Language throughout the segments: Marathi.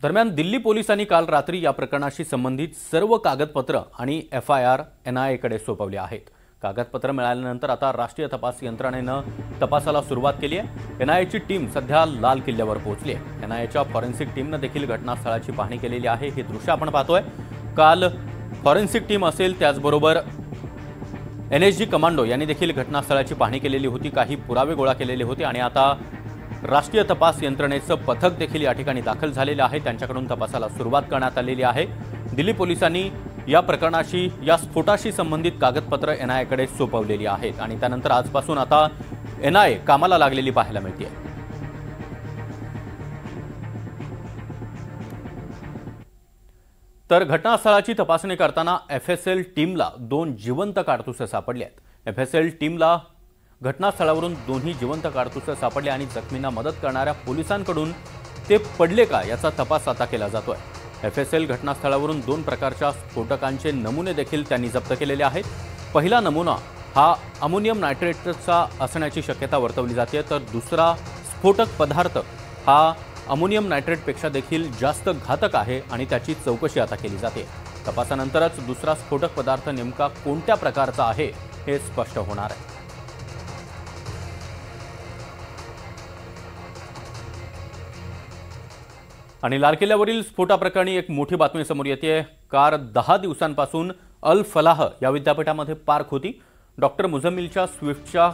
दरम्यान दिल्ली पोलिसांनी काल रात्री या प्रकरणाशी संबंधित सर्व कागदपत्र आणि एफआयआर एनआयएकडे सोपवली आहेत। कागदपत्र मिळाल्यानंतर आता राष्ट्रीय तपास यंत्रणेने तपासाला सुरुवात केली आहे। एनआयएची टीम सध्या लाल किल्ल्यावर पोहोचली आहे। एनआयएच्या फॉरेन्सिक टीमने देखील घटनास्थळाची पाहणी केलेली आहे। हे दृश्य आपण पाहतोय। काल फॉरेन्सिक टीम असेल त्याचबरोबर एनएसजी कमांडो यांनी देखील घटनास्थळाची पाहणी केलेली होती, काही पुरावे गोळा केलेले होते आणि आता राष्ट्रीय तपास यंत्रणेचं पथक देखील या ठिकाणी दाखल झालेले आहे। त्यांच्याकडून तपासाला सुरुवात करण्यात आलेली आहे। दिल्ली पोलिसांनी या प्रकरणाशी या स्फोटाशी संबंधित कागदपत्र एनआयएकडे सोपवलेली आहेत आणि त्यानंतर आजपासून आता एनआयए कामाला लागलेली पाहायला मिळते। तर घटनास्थळाची तपासणी करताना एफएसएल टीमला 2 जिवंत काडतुसे सापडले आहेत। एफएसएल टीमला घटनास्थळावरून 2 जिवंत काडतुसे सापडले आणि जखमींना मदत करणाऱ्या पोलिसांकडून ते पडले का याचा तपास आता केला जातोय। एफएसएल घटनास्थळावरून 2 प्रकारच्या स्फोटकांचे नमुने देखील त्यांनी जप्त केलेले आहेत। पहिला नमुना हा अमोनियम नायट्रेटचा असण्याची शक्यता वर्तवली जाते, तर दुसरा स्फोटक पदार्थ हा अमोनियम नायट्रेटपेक्षा देखील जास्त घातक आहे आणि त्याची चौकशी आता केली जाते। तपासानंतरच दुसरा स्फोटक पदार्थ नेमका कोणत्या प्रकारचा आहे हे स्पष्ट होणार आहे। आणि लाल किल्ल्यावरील स्फोटाप्रकरणी एक मोठी बातमी समोर येते। कार 10 दिवसांपासून अल फलाह या विद्यापीठामध्ये पार्क होती। डॉक्टर मुझम्मिलच्या स्विफ्टच्या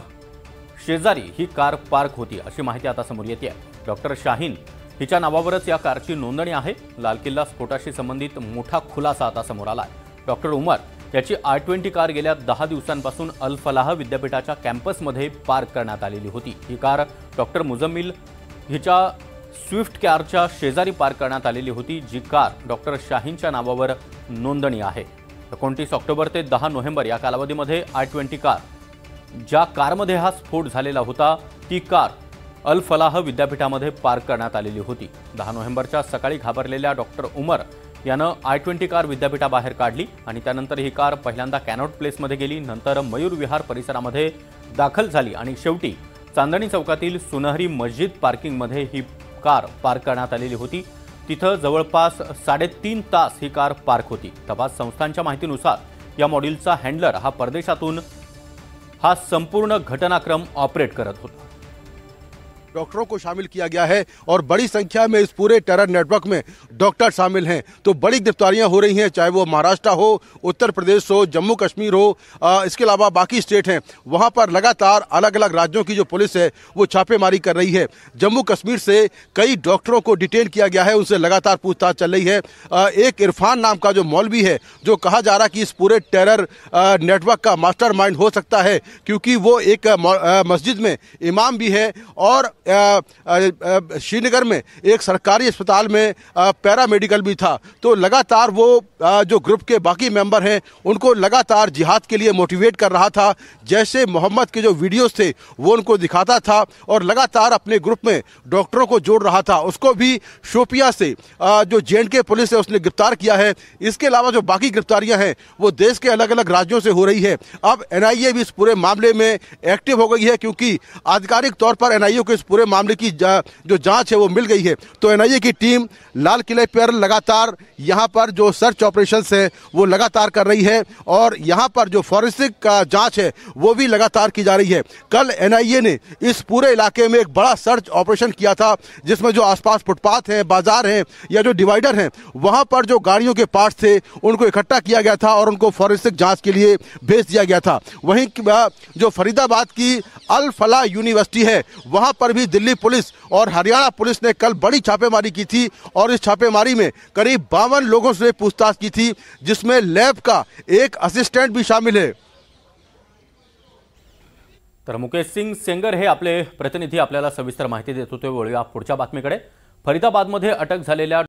शेजारी ही कार पार्क होती अशी माहिती आता समोर येते। डॉक्टर शाहीन हिच्या नावावरच या कारची नोंदणी आहे। लाल किल्ला स्फोटाशी संबंधित मोठा खुलासा आता समोर आला आहे। डॉक्टर उमर याची I-20 कार गेल्या 10 दिवसांपासून अल फलाह विद्यापीठाच्या कॅम्पसमध्ये पार्क करण्यात आलेली होती। ही कार डॉक्टर मुझम्मिल हिच्या स्विफ्ट कारच्या शेजारी पार्क करण्यात आलेली होती, जी कार डॉक्टर शाहीनच्या नावावर नोंदणी आहे। 29 ऑक्टोबर ते 10 नोव्हेंबर या कालावधीमध्ये I-20 कार ज्या कारमध्ये हा स्फोट झालेला होता ती कार अल फलाह विद्यापीठामध्ये पार्क करण्यात आलेली होती। 10 नोव्हेंबरच्या सकाळी घाबरलेल्या डॉक्टर उमर यानं I-20 कार विद्यापीठाबाहेर काढली आणि त्यानंतर ही कार पहिल्यांदा कॅनॉट प्लेसमध्ये गेली, नंतर मयूर विहार परिसरामध्ये दाखल झाली आणि शेवटी चांदणी चौकातील सुनहरी मस्जिद पार्किंगमध्ये ही कार पार्क करण्यात आलेली होती। तिथं जवळपास 3.5 तास ही कार पार्क होती। तपास संस्थांच्या माहितीनुसार या मॉड्यूलचा हँडलर हा परदेशातून हा संपूर्ण घटनाक्रम ऑपरेट करत होता। डॉक्टरों को शामिल किया गया है और बड़ी संख्या में इस पूरे टेरर नेटवर्क में डॉक्टर शामिल हैं। तो बड़ी गिरफ्तारियां हो रही हैं, चाहे वो महाराष्ट्र हो, उत्तर प्रदेश हो, जम्मू कश्मीर हो, इसके अलावा बाकी स्टेट हैं, वहां पर लगातार अलग अलग राज्यों की जो पुलिस है वो छापेमारी कर रही है। जम्मू कश्मीर से कई डॉक्टरों को डिटेन किया गया है, उनसे लगातार पूछताछ चल रही है। एक इरफान नाम का जो मौलवी है, जो कहा जा रहा कि इस पूरे टेरर नेटवर्क का मास्टरमाइंड हो सकता है, क्योंकि वो एक मस्जिद में इमाम भी है और श्रीनगर में एक सरकारी अस्पताल में पैरामेडिकल भी था। तो लगातार वो जो ग्रुप के बाकी मेंबर हैं उनको लगातार जिहाद के लिए मोटिवेट कर रहा था। जैसे मोहम्मद के जो वीडियोस थे वो उनको दिखाता था और लगातार अपने ग्रुप में डॉक्टरों को जोड़ रहा था। उसको भी शोपिया से जो J&K पुलिस है उसने गिरफ्तार किया है। इसके अलावा जो बाकी गिरफ्तारियां हैं वो देश के अलग अलग राज्यों से हो रही है। अब NIA भी इस पूरे मामले में एक्टिव हो गई है, क्योंकि आधिकारिक तौर पर NIA को इस पूरे मामले की जो जांच है वो मिल गई है। तो NIA की टीम लाल किले पर लगातार यहां पर जो सर्च ऑपरेशंस है वो लगातार कर रही है और यहां पर जो फॉरेंसिक जांच है वो भी लगातार की जा रही है। कल NIA ने इस पूरे इलाके में एक बड़ा सर्च ऑपरेशन किया था, जिसमें जो आसपास फुटपाथ हैं, बाजार हैं या जो डिवाइडर हैं, वहां पर जो गाड़ियों के पार्ट्स थे उनको इकट्ठा किया गया था और उनको फॉरेंसिक जांच के लिए भेज दिया गया था। वहीं जो फरीदाबाद की अल फलाह यूनिवर्सिटी है वहां पर भी दिल्ली पुलिस और हरियाणा पुलिस ने कल बड़ी छापेमारी की थी और इस छापेमारी में करीब 52 लोगों से पूछताछ की थी, जिसमें लैब का एक असिस्टेंट भी शामिल है। तर मुकेश सिंग सेंगर हे आपले प्रतिनिधी आपल्याला सविस्तर माहिती देत होते। वळूया पुढच्या बातमीकडे। फरीदाबादमध्ये अटक झालेल्या